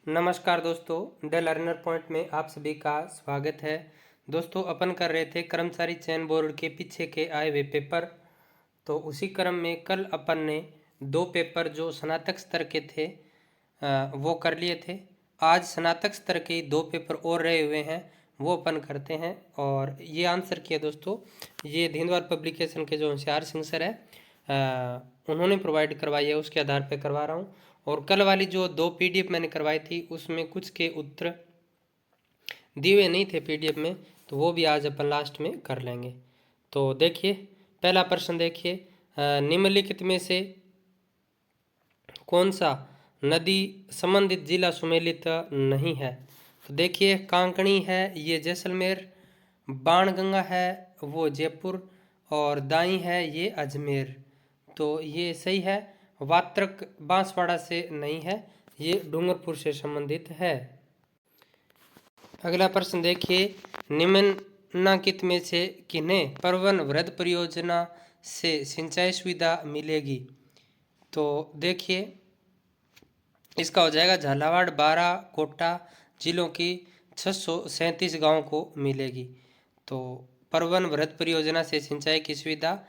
नमस्कार दोस्तों, the learner point में आप सभी का स्वागत है। दोस्तों, अपन कर रहे थे कर्मचारी चयन बोर्ड के पीछे के आए हुए पेपर। तो उसी क्रम में कल अपन ने 2 पेपर जो स्नातक स्तर के थे वो कर लिए थे। आज स्नातक स्तर के 2 पेपर और रहे हुए हैं, वो अपन करते हैं। और ये आंसर किया दोस्तों, ये धिंदवार पब्लिकेशन के जो होशियार सिंह सर है उन्होंने प्रोवाइड करवाई है, उसके आधार पर करवा रहा हूँ। और कल वाली जो 2 पीडीएफ मैंने करवाई थी उसमें कुछ के उत्तर दिए हुए नहीं थे पीडीएफ में, तो वो भी आज अपन लास्ट में कर लेंगे। तो देखिए, पहला प्रश्न देखिए, निम्नलिखित में से कौन सा नदी संबंधित जिला सुमेलित नहीं है? तो देखिए, कांकणी है ये जैसलमेर, बाणगंगा है वो जयपुर, और दाई है ये अजमेर। तो ये सही है। वात्रक बांसवाड़ा से नहीं है, ये डूंगरपुर से संबंधित है। अगला प्रश्न देखिए, निम्नलिखित में से किन्हें परवन वृहद परियोजना से सिंचाई सुविधा मिलेगी? तो देखिए, इसका हो जाएगा झालावाड़, बारा, कोटा जिलों की 637 गाँव को मिलेगी। तो परवन वृहद परियोजना से सिंचाई की सुविधा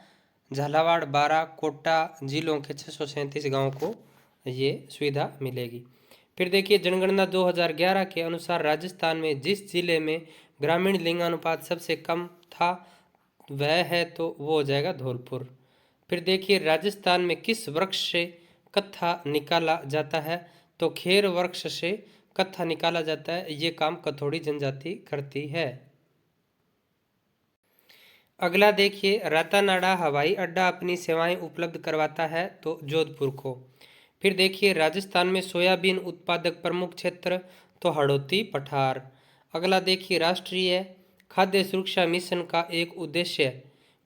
झालावाड़, बारा, कोटा जिलों के 637 गाँव को ये सुविधा मिलेगी। फिर देखिए, जनगणना 2011 के अनुसार राजस्थान में जिस जिले में ग्रामीण लिंगानुपात सबसे कम था वह है, तो वो हो जाएगा धौलपुर। फिर देखिए, राजस्थान में किस वृक्ष से कत्था निकाला जाता है? तो खेर वृक्ष से कत्था निकाला जाता है, ये काम कथोड़ी जनजाति करती है। अगला देखिए, रातानाडा हवाई अड्डा अपनी सेवाएं उपलब्ध करवाता है, तो जोधपुर को। फिर देखिए, राजस्थान में सोयाबीन उत्पादक प्रमुख क्षेत्र, तो हड़ौती पठार। अगला देखिए, राष्ट्रीय खाद्य सुरक्षा मिशन का एक उद्देश्य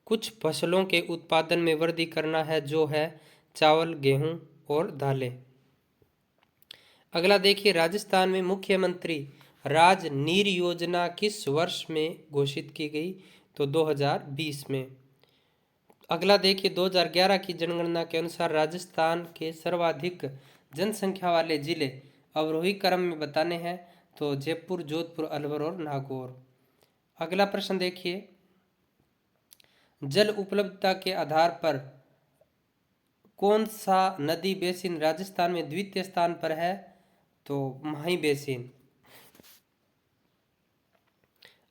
कुछ फसलों के उत्पादन में वृद्धि करना है, जो है चावल, गेहूं और दालें। अगला देखिए, राजस्थान में मुख्यमंत्री राज नीर योजना किस वर्ष में घोषित की गई? तो 2020 में। अगला देखिए, 2011 की जनगणना के अनुसार राजस्थान के सर्वाधिक जनसंख्या वाले जिले अवरोही क्रम में बताने हैं, तो जयपुर, जोधपुर, अलवर और नागौर। अगला प्रश्न देखिए, जल उपलब्धता के आधार पर कौन सा नदी बेसिन राजस्थान में द्वितीय स्थान पर है? तो माही बेसिन।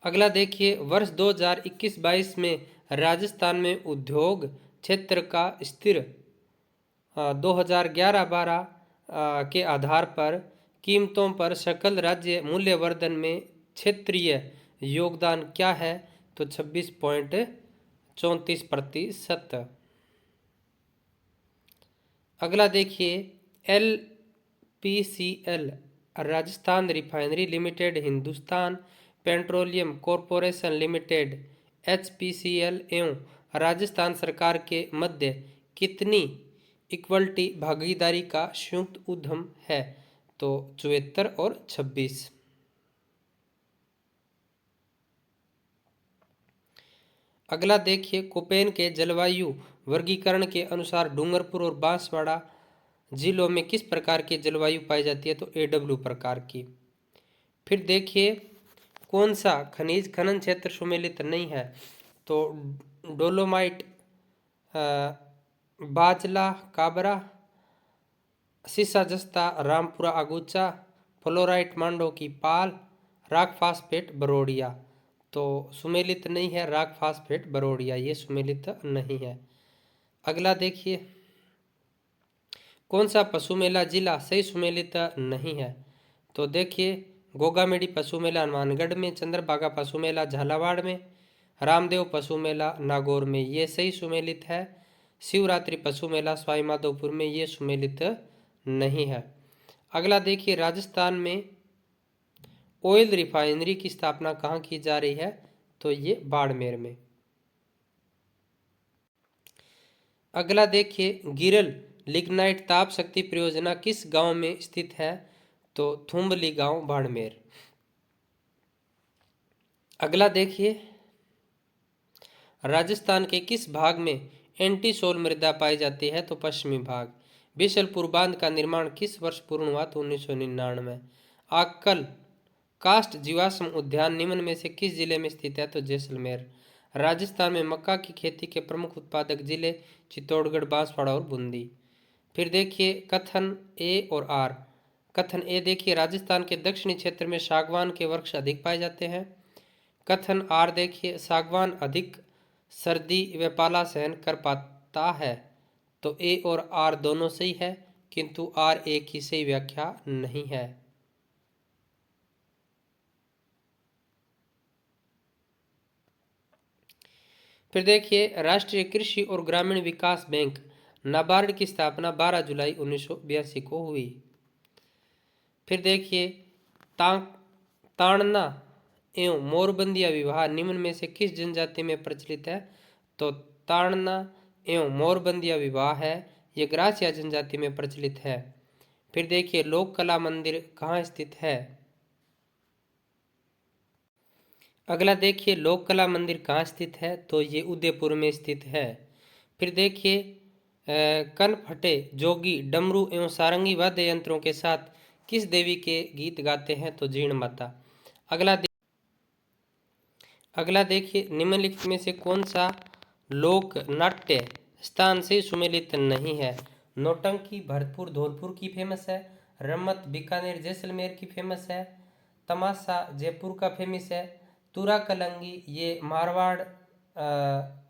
अगला देखिए, वर्ष 2021-22 में राजस्थान में उद्योग क्षेत्र का स्थिर 2011-12 के आधार पर कीमतों पर सकल राज्य मूल्यवर्धन में क्षेत्रीय योगदान क्या है? तो 26.34%। अगला देखिए, LPCL Rajasthan refinery limited, Hindustan petroleum corporation limited HPCL एवं राजस्थान सरकार के मध्य कितनी इक्वलिटी भागीदारी का संयुक्त उद्यम है? तो 74 और 26। अगला देखिए, कोपेन के जलवायु वर्गीकरण के अनुसार डूंगरपुर और बांसवाड़ा जिलों में किस प्रकार की जलवायु पाई जाती है? तो AW प्रकार की। फिर देखिए, कौन सा खनिज खनन क्षेत्र सुमेलित नहीं है? तो डोलोमाइट, बाजला, काबरा, सीसा जस्ता, रामपुरा आगूचा, फ्लोराइट मांडो की पाल, राक फास्फेट बरोड़िया। तो सुमेलित नहीं है राक फास्फेट बरोड़िया, ये सुमेलित नहीं है। अगला देखिए, कौन सा पशु मेला जिला सही सुमेलित नहीं है? तो देखिए, गोगामेडी पशु मेला हनुमानगढ़ में, चंद्रभागा पशु मेला झालावाड़ में, रामदेव पशु मेला नागौर में, ये सही सुमेलित है। शिवरात्रि पशु मेला सवाई माधोपुर में, ये सुमेलित नहीं है। अगला देखिए, राजस्थान में ऑयल रिफाइनरी की स्थापना कहाँ की जा रही है? तो ये बाड़मेर में। अगला देखिए, गिरल लिग्नाइट ताप शक्ति परियोजना किस गांव में स्थित है? तो थुम्बली गांव, बाड़मेर। अगला देखिए, राजस्थान के किस भाग में एंटीसोल मृदा पाई जाती है? तो पश्चिमी भाग। बिशलपुर बांध का निर्माण किस वर्ष पूर्ण हुआ? तो 1999। आकल कास्ट जीवाश्म उद्यान निम्न में से किस जिले में स्थित है? तो जैसलमेर। राजस्थान में मक्का की खेती के प्रमुख उत्पादक जिले चित्तौड़गढ़, बांसवाड़ा और बूंदी। फिर देखिए कथन ए और आर। कथन ए देखिए राजस्थान के दक्षिणी क्षेत्र में सागवान के वृक्ष अधिक पाए जाते हैं। कथन आर देखिए सागवान अधिक सर्दी व पाला सहन कर पाता है। तो ए और आर दोनों सही है, किंतु आर ए की सही व्याख्या नहीं है। फिर देखिए राष्ट्रीय कृषि और ग्रामीण विकास बैंक नाबार्ड की स्थापना 12 जुलाई 1982 को हुई। फिर देखिए ताड़ना एवं मोरबंदिया विवाह निम्न में से किस जनजाति में प्रचलित है? तो ताड़ना एवं मोरबंदिया विवाह है ये ग्रासिया जनजाति में प्रचलित है। फिर देखिए लोक कला मंदिर कहाँ स्थित है? अगला देखिए लोक कला मंदिर कहाँ स्थित है? तो ये उदयपुर में स्थित है। फिर देखिए कनफटे जोगी डमरू एवं सारंगी वाद्य यंत्रों के साथ किस देवी के गीत गाते हैं? तो जीण माता। अगला देखिए निम्नलिखित में से कौन सा लोक नाट्य स्थान से सुमेलित नहीं है? नौटंकी भरतपुर धौलपुर की फेमस है, रम्मत बीकानेर जैसलमेर की फेमस है, तमाशा जयपुर का फेमस है, तुरा कलंगी ये मारवाड़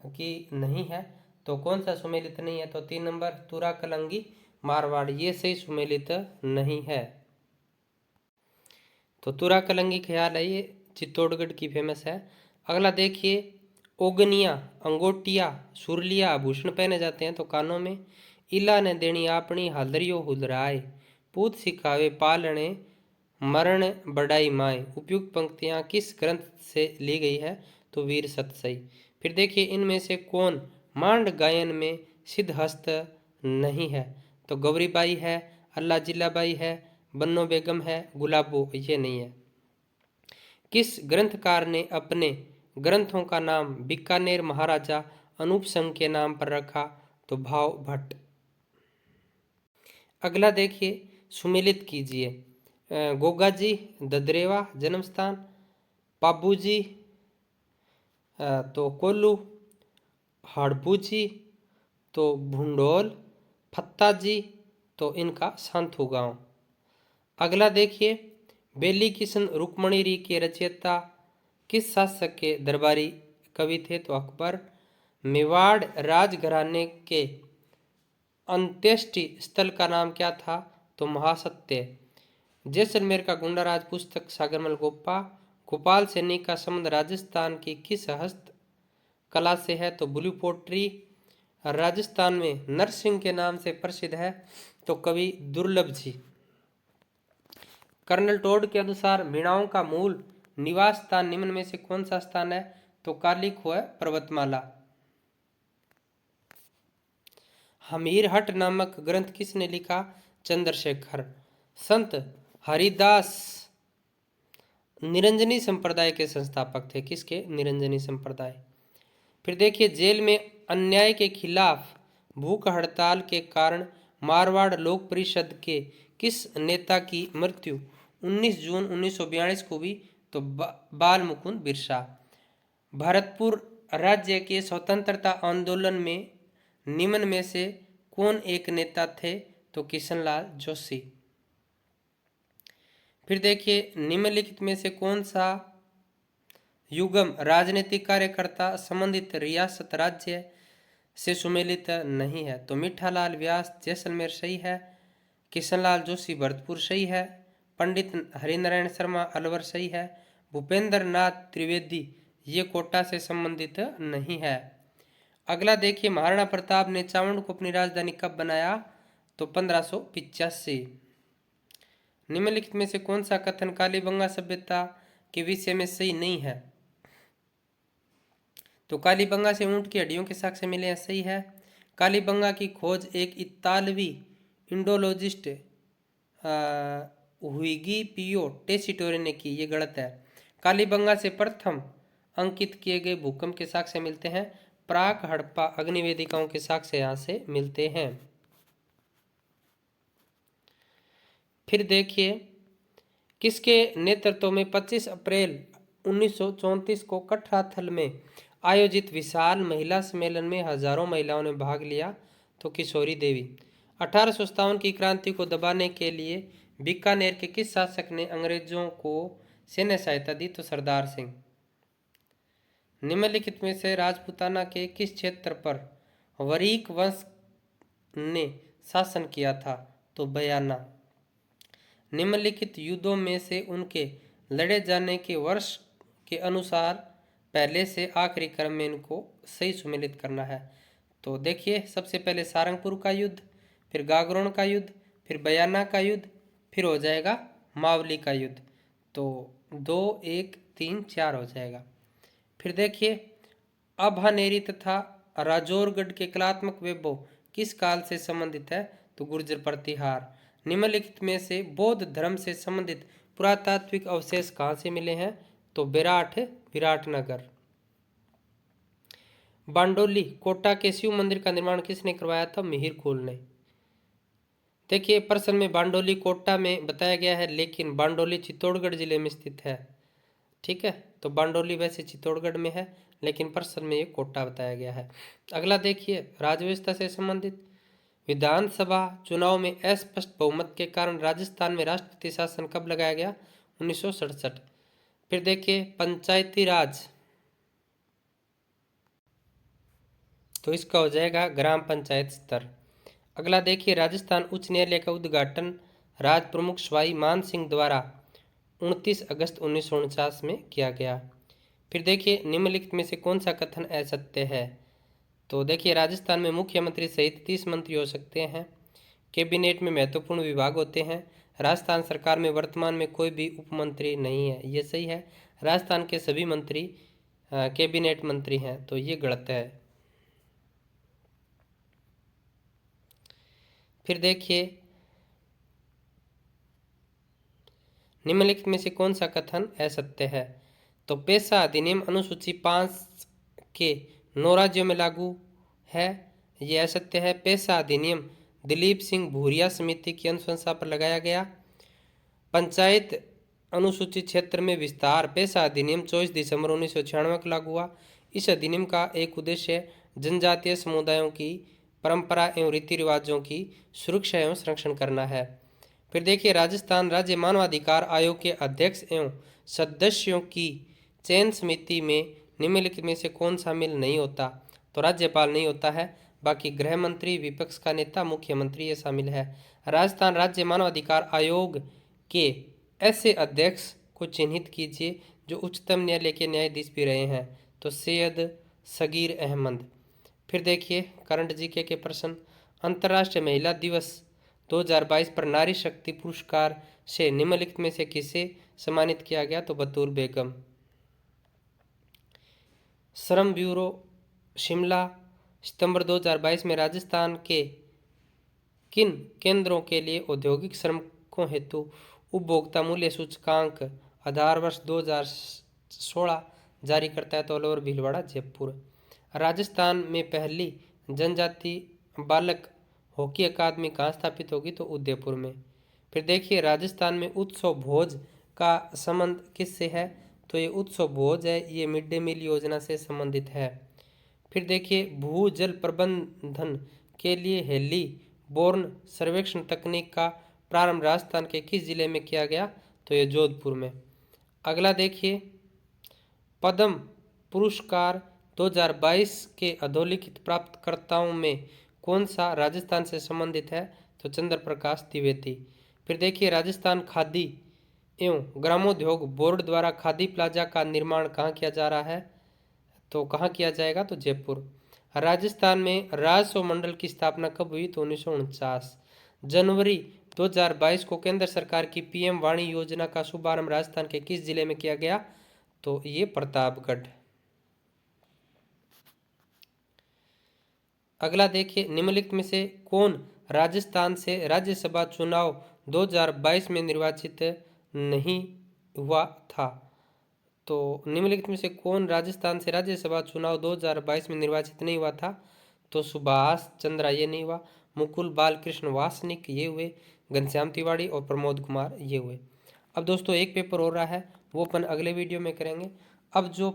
की नहीं है। तो कौन सा सुमेलित नहीं है? तो 3 नंबर तुरा कलंगी मारवाड़ ये सही सुमेलित नहीं है। तो तुरा कलंगी ख्याल है ये चित्तौड़गढ़ की फेमस है। अगला देखिए ओगनिया अंगोटिया सुरलिया आभूषण पहने जाते हैं तो कानों में। इला ने देनी आपनी हालरियो हुलराय, पूत सिखावे पालने मरण बड़ाई माए। उपयुक्त पंक्तियां किस ग्रंथ से ली गई है? तो वीर सतसई। फिर देखिए इनमें से कौन मांड गायन में सिद्धहस्त नहीं है? तो गौरीबाई है, अल्लाह जिल्लाबाई है, बन्नो बेगम है, गुलाबो ये नहीं है। किस ग्रंथकार ने अपने ग्रंथों का नाम बीकानेर महाराजा अनूप सिंह के नाम पर रखा? तो भाव भट्ट। अगला देखिए सुमेलित कीजिए गोगा जी ददरेवा जन्म स्थान, पाबू जी तो कोल्लू, हड़पू जी तो भुंडोल, फत्ता जी तो इनका सांथू गांव। अगला देखिए बेली किशन रुक्मणी री के रचयिता किस शासक के दरबारी कवि थे? तो अकबर। मेवाड़ राजघराने के अंत्येष्टि स्थल का नाम क्या था? तो महासत्य। जैसलमेर का गुंडाराज पुस्तक सागरमल गोपाल सैनी का संबंध राजस्थान की किस हस्त कला से है? तो ब्लू पोट्री। राजस्थान में नरसिंह के नाम से प्रसिद्ध है तो कवि दुर्लभ जी। कर्नल टोड के अनुसार मीणाओं का मूल निवास स्थान निम्न में से कौन सा स्थान है? तो कालीखोह पर्वतमाला। हमीरहट नामक ग्रंथ किसने लिखा? चंद्रशेखर। संत हरिदास निरंजनी संप्रदाय के संस्थापक थे। किसके? निरंजनी संप्रदाय। फिर देखिए जेल में अन्याय के खिलाफ भूख हड़ताल के कारण मारवाड़ लोक परिषद के किस नेता की मृत्यु 19 जून 1942 को हुई? तो बाल मुकुंद बिरसा। भरतपुर राज्य के स्वतंत्रता आंदोलन में निम्न में से कौन एक नेता थे? तो किशनलाल जोशी। फिर देखिए निम्नलिखित में से कौन सा युगम राजनीतिक कार्यकर्ता संबंधित रियासत राज्य से सुमेलित नहीं है? तो मिठालाल व्यास जैसलमेर सही है, किशनलाल जोशी भरतपुर सही है, पंडित हरिनारायण शर्मा अलवर सही है, भूपेंद्र नाथ त्रिवेदी ये कोटा से संबंधित नहीं है। अगला देखिए महाराणा प्रताप ने चावंड को अपनी राजधानी कब बनाया? तो 1585। निम्नलिखित में से कौन सा कथन कालीबंगा सभ्यता के विषय में सही नहीं है? तो कालीबंगा से ऊंट की हड्डियों के साक्ष्य मिले हैं, सही है। कालीबंगा की खोज एक इतालवी इंडोलॉजिस्ट हुइगी पियो टेसिटोरे ने की, ये गलत है। कालीबंगा से प्रथम अंकित किए गए भूकंप के साक्ष्य मिलते हैं, प्राक हड़प्पा अग्निवेदिकाओं के साक्ष्य यहाँ से मिलते हैं। फिर देखिए किसके नेतृत्व में 25 अप्रैल 1934 को कठराथल में आयोजित विशाल महिला सम्मेलन में हजारों महिलाओं ने भाग लिया? तो किशोरी देवी। 1857 की क्रांति को दबाने के लिए बीकानेर के किस शासक ने अंग्रेजों को सैन्य सहायता दी? तो सरदार सिंह। निम्नलिखित में से राजपूताना के किस क्षेत्र पर वरीक वंश ने शासन किया था? तो बयाना। निम्नलिखित युद्धों में से उनके लड़े जाने के वर्ष के अनुसार पहले से आखिरी क्रम में इनको सही सुमेलित करना है। तो देखिए, सबसे पहले सारंगपुर का युद्ध, फिर गागरोन का युद्ध, फिर बयाना का युद्ध, फिर हो जाएगा मावली का युद्ध। तो 2, 1, 3, 4 हो जाएगा। फिर देखिए, अभानेरी तथा राजौरगढ़ के कलात्मक वैभव किस काल से संबंधित है? तो गुर्जर प्रतिहार। निम्नलिखित में से बौद्ध धर्म से संबंधित पुरातात्विक अवशेष कहाँ से मिले हैं? तो विराटनगर। बांडोली कोटा के शिव मंदिर का निर्माण किसने करवाया था? मिहिर खोल ने। देखिए, प्रश्न में बांडोली कोटा में बताया गया है, लेकिन बांडोली चित्तौड़गढ़ जिले में स्थित है। ठीक है, तो बांडोली वैसे चित्तौड़गढ़ में है, लेकिन प्रश्न में ये कोटा बताया गया है। अगला देखिए, राज्यव्यवस्था से संबंधित विधानसभा चुनाव में अस्पष्ट बहुमत के कारण राजस्थान में राष्ट्रपति शासन कब लगाया गया? 1967। फिर देखिए, पंचायती राज, तो इसका हो जाएगा ग्राम पंचायत स्तर। अगला देखिए, राजस्थान उच्च न्यायालय का उद्घाटन राज प्रमुख सवाई मान सिंह द्वारा 29 अगस्त 1949 में किया गया। फिर देखिए, निम्नलिखित में से कौन सा कथन असत्य है? तो देखिए, राजस्थान में मुख्यमंत्री सहित 30 मंत्री हो सकते हैं। कैबिनेट में महत्वपूर्ण विभाग होते हैं। राजस्थान सरकार में वर्तमान में कोई भी उपमंत्री नहीं है, ये सही है। राजस्थान के सभी मंत्री कैबिनेट मंत्री हैं, तो ये गलत है। फिर देखिए, निम्नलिखित में से कौन सा कथन असत्य है? तो पेशा अधिनियम अनुसूची 5 के 9 राज्यों में लागू है, यह असत्य है। पेशा अधिनियम दिलीप सिंह भूरिया समिति की अनुशंसा पर लगाया गया। पंचायत अनुसूचित क्षेत्र में विस्तार पेशा अधिनियम 24 दिसंबर 1996 को लागू हुआ। इस अधिनियम का एक उद्देश्य जनजातीय समुदायों की परंपरा एवं रीति रिवाजों की सुरक्षा एवं संरक्षण करना है। फिर देखिए, राजस्थान राज्य मानवाधिकार आयोग के अध्यक्ष एवं सदस्यों की चयन समिति में निम्नलिखित में से कौन शामिल नहीं होता? तो राज्यपाल नहीं होता है, बाकी गृह मंत्री, विपक्ष का नेता, मुख्यमंत्री ये शामिल है। राजस्थान राज्य मानवाधिकार आयोग के ऐसे अध्यक्ष को चिन्हित कीजिए जो उच्चतम न्यायालय के न्यायाधीश भी रहे हैं। तो सैयद सगीर अहमद। फिर देखिए, करंट जीके के प्रश्न। अंतर्राष्ट्रीय महिला दिवस 2022 पर नारी शक्ति पुरस्कार से निम्नलिखित में से किसे सम्मानित किया गया? तो बतूर बेगम। श्रम ब्यूरो शिमला सितंबर 2022 में राजस्थान के किन केंद्रों के लिए औद्योगिक श्रमिकों हेतु उपभोक्ता मूल्य सूचकांक आधार वर्ष 2016 जारी करता है? तो अलवर, भीलवाड़ा, जयपुर। राजस्थान में पहली जनजाति बालक हॉकी अकादमी कहाँ स्थापित होगी? तो उदयपुर में। फिर देखिए, राजस्थान में उत्सव भोज का संबंध किससे है? तो ये उत्सव भोज है, ये मिड डे मील योजना से संबंधित है। फिर देखिए, भूजल प्रबंधन के लिए हेली बोर्न सर्वेक्षण तकनीक का प्रारंभ राजस्थान के किस जिले में किया गया? तो ये जोधपुर में। अगला देखिए, पद्म पुरस्कार 2022 के अधोलिखित प्राप्तकर्ताओं में कौन सा राजस्थान से संबंधित है? तो चंद्र प्रकाश द्विवेदी। फिर देखिए, राजस्थान खादी एवं ग्रामोद्योग बोर्ड द्वारा खादी प्लाजा का निर्माण कहाँ किया जा रहा है? तो कहाँ किया जाएगा? तो जयपुर। राजस्थान में राजस्व मंडल की स्थापना कब हुई? तो 1949। जनवरी 2022 को केंद्र सरकार की पीएम वाणी योजना का शुभारंभ राजस्थान के किस जिले में किया गया? तो ये प्रतापगढ़। अगला देखिए, निम्नलिखित में से कौन राजस्थान से राज्यसभा चुनाव 2022 में निर्वाचित नहीं हुआ था? तो निम्नलिखित में से कौन राजस्थान से राज्यसभा चुनाव 2022 में निर्वाचित नहीं हुआ था? तो सुभाष चंद्रा ये नहीं हुआ, मुकुल बालकृष्ण वासनिक ये हुए, घनश्याम तिवाड़ी और प्रमोद कुमार ये हुए। अब दोस्तों एक पेपर हो रहा है, वो अपन अगले वीडियो में करेंगे। अब जो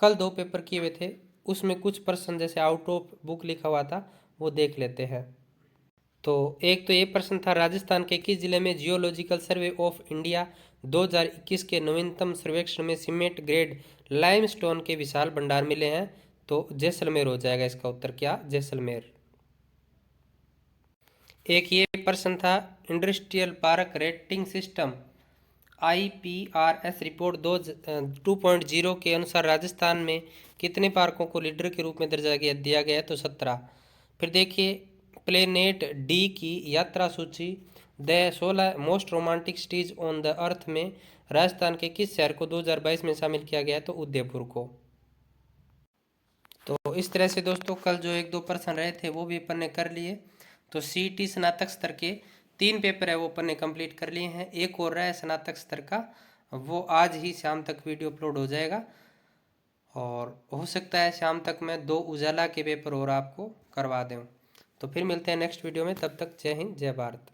कल 2 पेपर किए हुए थे उसमें कुछ प्रश्न जैसे आउट ऑफ बुक लिखा हुआ था वो देख लेते हैं। तो एक तो ये प्रश्न था, राजस्थान के किस जिले में जियोलॉजिकल सर्वे ऑफ इंडिया 2021 के नवीनतम सर्वेक्षण में सीमेंट ग्रेड लाइमस्टोन के विशाल भंडार मिले हैं? तो जैसलमेर हो जाएगा इसका उत्तर, क्या जैसलमेर। एक ये प्रश्न था, industrial park rating system IPRS report 2.0 के अनुसार राजस्थान में कितने पार्कों को लीडर के रूप में दर्जा दिया गया है? तो 17। फिर देखिए प्लेनेट डी की यात्रा सूची, the 16 most romantic CTs on the earth में राजस्थान के किस शहर को 2022 में शामिल किया गया है? तो उदयपुर को। तो इस तरह से दोस्तों कल जो 1-2 प्रश्न रहे थे वो भी अपन ने कर लिए। तो CET स्नातक स्तर के 3 पेपर है वो अपन ने कंप्लीट कर लिए हैं। एक और रहा है स्नातक स्तर का, वो आज ही शाम तक वीडियो अपलोड हो जाएगा, और हो सकता है शाम तक मैं 2 उजाला के पेपर और आपको करवा दूँ। तो फिर मिलते हैं नेक्स्ट वीडियो में, तब तक जय हिंद जय भारत।